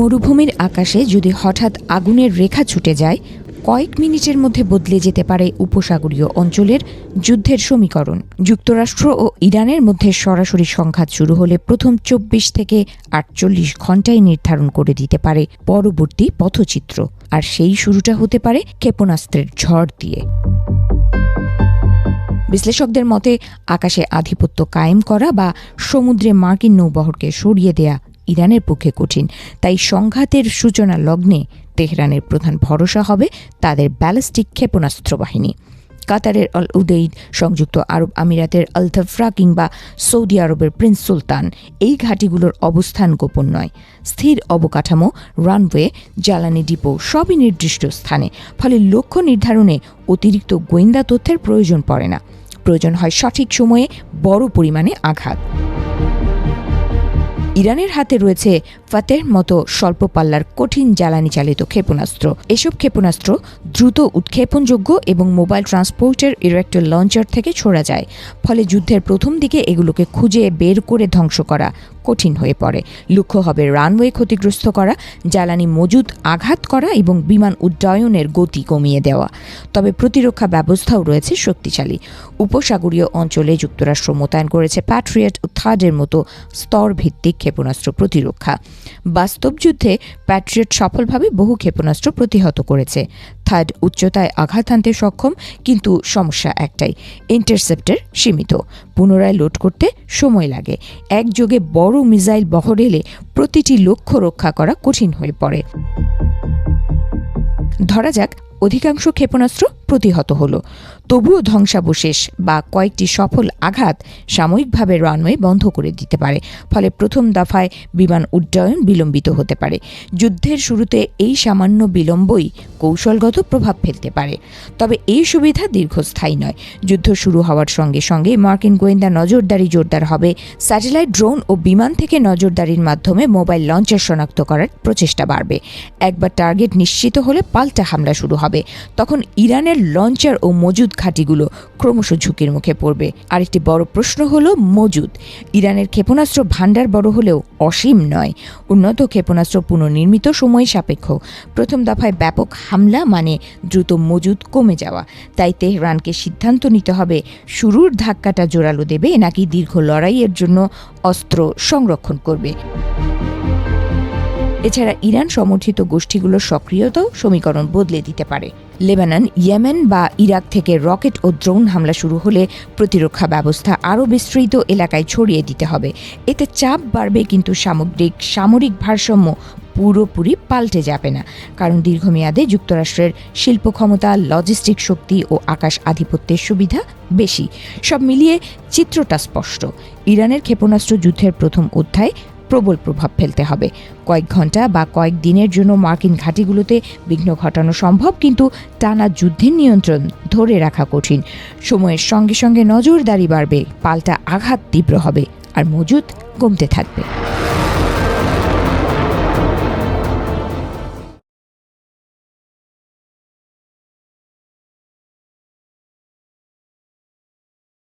মরুভূমির আকাশে যদি হঠাৎ আগুনের রেখা ছুটে যায়, কয়েক মিনিটের মধ্যে বদলে যেতে পারে উপসাগরীয় অঞ্চলের যুদ্ধের সমীকরণ। যুক্তরাষ্ট্র ও ইরানের মধ্যে সরাসরি সংঘাত শুরু হলে প্রথম ২৪ থেকে ৪৮ ঘণ্টায় নির্ধারণ করে দিতে পারে পরবর্তী পথচিত্র। আর সেই শুরুটা হতে পারে ক্ষেপণাস্ত্রের ঝড় দিয়ে। বিশ্লেষকদের মতে আকাশে আধিপত্য কায়েম করা বা সমুদ্রে মার্কিন নৌবহরকে সরিয়ে দেয়া ইরানের পক্ষে কঠিন। তাই সংঘাতের সূচনা লগ্নে তেহরানের প্রধান ভরসা হবে তাদের ব্যালিস্টিক ক্ষেপণাস্ত্র বাহিনী। কাতারের আল উদেইদ, সংযুক্ত আরব আমিরাতের আল ধফরা কিংবা সৌদি আরবের প্রিন্স সুলতান, এই ঘাঁটিগুলোর অবস্থান গোপন নয়। স্থির অবকাঠামো, রানওয়ে, জ্বালানি ডিপো সবই নির্দিষ্ট স্থানে। ফলে লক্ষ্য নির্ধারণে অতিরিক্ত গোয়েন্দা তথ্যের প্রয়োজন পড়ে না। প্রয়োজন হয় সঠিক সময়ে বড় পরিমাণে আঘাত। ইরানের হাতে রয়েছে ফাতেহ মতো স্বল্প পাল্লার কঠিন জ্বালানি চালিত ক্ষেপণাস্ত্র। এসব ক্ষেপণাস্ত্র দ্রুত উৎক্ষেপণযোগ্য এবং মোবাইল ট্রান্সপোর্টের ইরেক্টর লঞ্চার থেকে ছোড়া যায়। ফলে যুদ্ধের প্রথম দিকে এগুলোকে খুঁজে বের করে ধ্বংস করা কঠিন হয়ে পড়ে। লক্ষ্য হবে রানওয়ে ক্ষতিগ্রস্ত করা, জ্বালানি মজুদ আঘাত করা এবং বিমান উড্ডয়নের গতি কমিয়ে দেওয়া। তবে প্রতিরক্ষা ব্যবস্থাও রয়েছে শক্তিশালী। উপসাগরীয় অঞ্চলে যুক্তরাষ্ট্র মোতায়েন করেছে প্যাট্রিয়ট ও থার্ডের মতো স্তরভিত্তিক ক্ষেপণাস্ত্র প্রতিরক্ষা। বাস্তব যুদ্ধে প্যাট্রিয়ট সফলভাবে বহু ক্ষেপণাস্ত্র প্রতিহত করেছে। থার্ড উচ্চতায় আঘাত হানতে সক্ষম, কিন্তু সমস্যা একটাই, ইন্টারসেপ্টর সীমিত। পুনরায় লোড করতে সময় লাগে। একযোগে বড় মিসাইল বহর এলে প্রতিটি লক্ষ্য রক্ষা করা কঠিন হয়ে পড়ে। ধরা যাক অধিকাংশ ক্ষেপণাস্ত্র প্রতিহত হলো, তবুও ধ্বংসাবশেষ বা কয়েকটি সফল আঘাত সাময়িকভাবে রানওয়ে বন্ধ করে দিতে পারে। ফলে প্রথম দফায় বিমান উড্ডয়ন বিলম্বিত হতে পারে। যুদ্ধের শুরুতে এই সামান্য বিলম্বই কৌশলগত প্রভাব ফেলতে পারে। তবে এই সুবিধা দীর্ঘস্থায়ী নয়। যুদ্ধ শুরু হওয়ার সঙ্গে সঙ্গে মার্কিন গোয়েন্দা নজরদারি জোরদার হবে। স্যাটেলাইট, ড্রোন ও বিমান থেকে নজরদারির মাধ্যমে মোবাইল লঞ্চার শনাক্ত করার প্রচেষ্টা বাড়বে। একবার টার্গেট নিশ্চিত হলে পাল্টা হামলা শুরু হবে। তখন ইরানের লঞ্চার ও মজুদ ঘাঁটিগুলো ক্রমশ ঝুঁকির মুখে পড়বে। আরেকটি বড় প্রশ্ন হলো মজুদ। ইরানের ক্ষেপণাস্ত্র ভান্ডার বড় হলেও অসীম নয়। উন্নত ক্ষেপণাস্ত্র পুনর্নির্মিত সময় সাপেক্ষ। প্রথম দফায় ব্যাপক হামলা মানে দ্রুত মজুদ কমে যাওয়া। তাই তেহরানকে সিদ্ধান্ত নিতে হবে শুরুর ধাক্কাটা জোরালো দেবে নাকি দীর্ঘ লড়াইয়ের জন্য অস্ত্র সংরক্ষণ করবে। এছাড়া ইরান সমর্থিত গোষ্ঠীগুলোর সক্রিয়তাও সমীকরণ বদলে দিতে পারে। লেবানন, ইয়েমেন বা ইরাক থেকে রকেট ও ড্রোন হামলা শুরু হলে প্রতিরক্ষা ব্যবস্থা আরও বিস্তৃত এলাকায় ছড়িয়ে দিতে হবে। এতে চাপ বাড়বে, কিন্তু সামরিক ভারসাম্য পুরোপুরি পাল্টে যাবে না। কারণ দীর্ঘমেয়াদে যুক্তরাষ্ট্রের শিল্প ক্ষমতা, লজিস্টিক শক্তি ও আকাশ আধিপত্যের সুবিধা বেশি। সব মিলিয়ে চিত্রটা স্পষ্ট। ইরানের ক্ষেপণাস্ত্র যুদ্ধের প্রথম অধ্যায় প্রবল প্রভাব ফেলতে হবে। কয়েক ঘন্টা বা কয়েক দিনের জন্য মার্কিন ঘাঁটিগুলোতে বিঘ্ন ঘটানো সম্ভব, কিন্তু টানা যুদ্ধের নিয়ন্ত্রণ ধরে রাখা কঠিন। সময়ের সঙ্গে সঙ্গে নজরদারি বাড়বে, পাল্টা আঘাত তীব্র হবে আর মজুদ কমতে থাকবে।